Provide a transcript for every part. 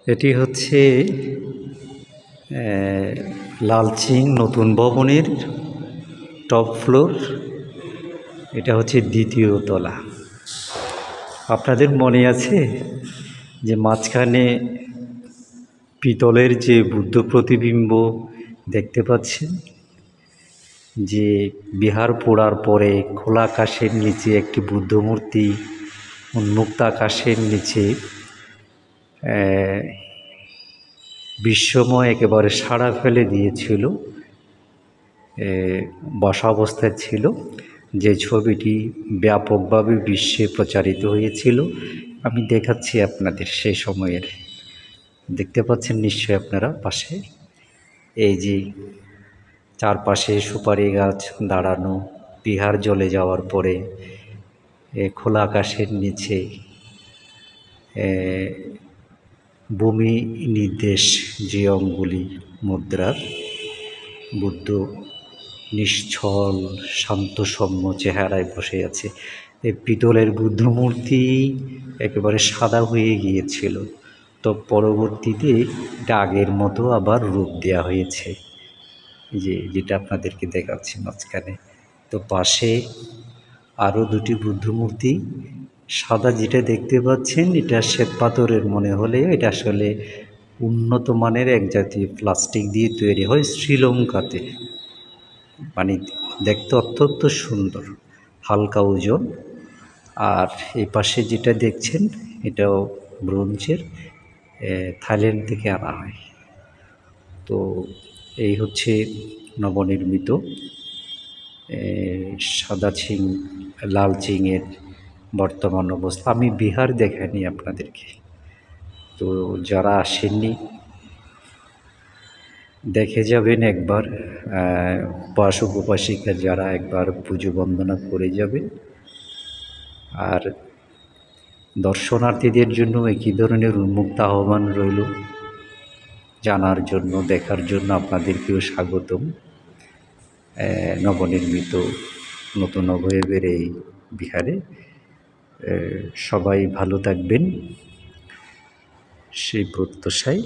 এটি হচ্ছে লালচিং নতুন ভবনের টপ ফ্লোর। এটা হচ্ছে দ্বিতীয় তলা। আপনাদের মনে আছে যে মাঝখানে পিতলের যে বুদ্ধ প্রতিবিম্ব দেখতে পাচ্ছেন, যে বিহার পোড়ার পরে খোলা আকাশের নিচে একটি বুদ্ধ মূর্তি উন্মুক্ত আকাশের নিচে বিশ্বময় একেবারে সাড়া ফেলে দিয়েছিল, বসা অবস্থায় ছিল, যে ছবিটি ব্যাপকভাবে বিশ্বে প্রচারিত হয়েছিল। আমি দেখাচ্ছি আপনাদের সেই সময়ের, দেখতে পাচ্ছেন নিশ্চয়ই আপনারা পাশে, এই যে চারপাশে সুপারি গাছ দাঁড়ানো, বিহার জ্বলে যাওয়ার পরে খোলা আকাশের নিচে ভূমি নির্দেশ যে অঙ্গুলি মুদ্রার বুদ্ধ নিশ্চল শান্তসৌম্য চেহারায় বসে আছে। এই পিতলের বুদ্ধ মূর্তি একেবারে সাদা হয়ে গিয়েছিল, তো পরবর্তীতে এটা আগের মতো আবার রূপ দেওয়া হয়েছে, যেটা আপনাদেরকে দেখাচ্ছি মাঝখানে। তো পাশে আরও দুটি বুদ্ধ মূর্তি, সাদা যেটা দেখতে পাচ্ছেন এটা শ্বেত পাথরের মনে হলেও এটা আসলে উন্নত মানের এক জাতীয় প্লাস্টিক দিয়ে তৈরি হয় শ্রীলঙ্কাতে, মানে দেখতে অত্যন্ত সুন্দর, হালকা ওজন। আর এই পাশে যেটা দেখছেন এটাও ব্রোঞ্জের, থাইল্যান্ড থেকে আনা হয়। তো এই হচ্ছে নবনির্মিত সাদা চিং লাল চিংয়ের বর্তমান অবস্থা। আমি বিহার দেখাইনি আপনাদেরকে, তো যারা আসেননি দেখে যাবেন একবার, উপাসক উপাসিকা যারা একবার পুজো বন্দনা করে যাবেন। আর দর্শনার্থীদের জন্য একই ধরনের উন্মুক্ত আহ্বান রইল, জানার জন্য দেখার জন্য আপনাদেরকেও স্বাগতম। নবনির্মিত নতুন অবয়বের এই বিহারে সবাই ভালো থাকবেন সেই প্রত্যাশায়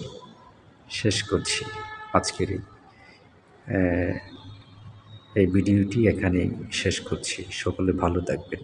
শেষ করছি আজকের এই ভিডিওটি, এখানেই শেষ করছি। সকলে ভালো থাকবেন।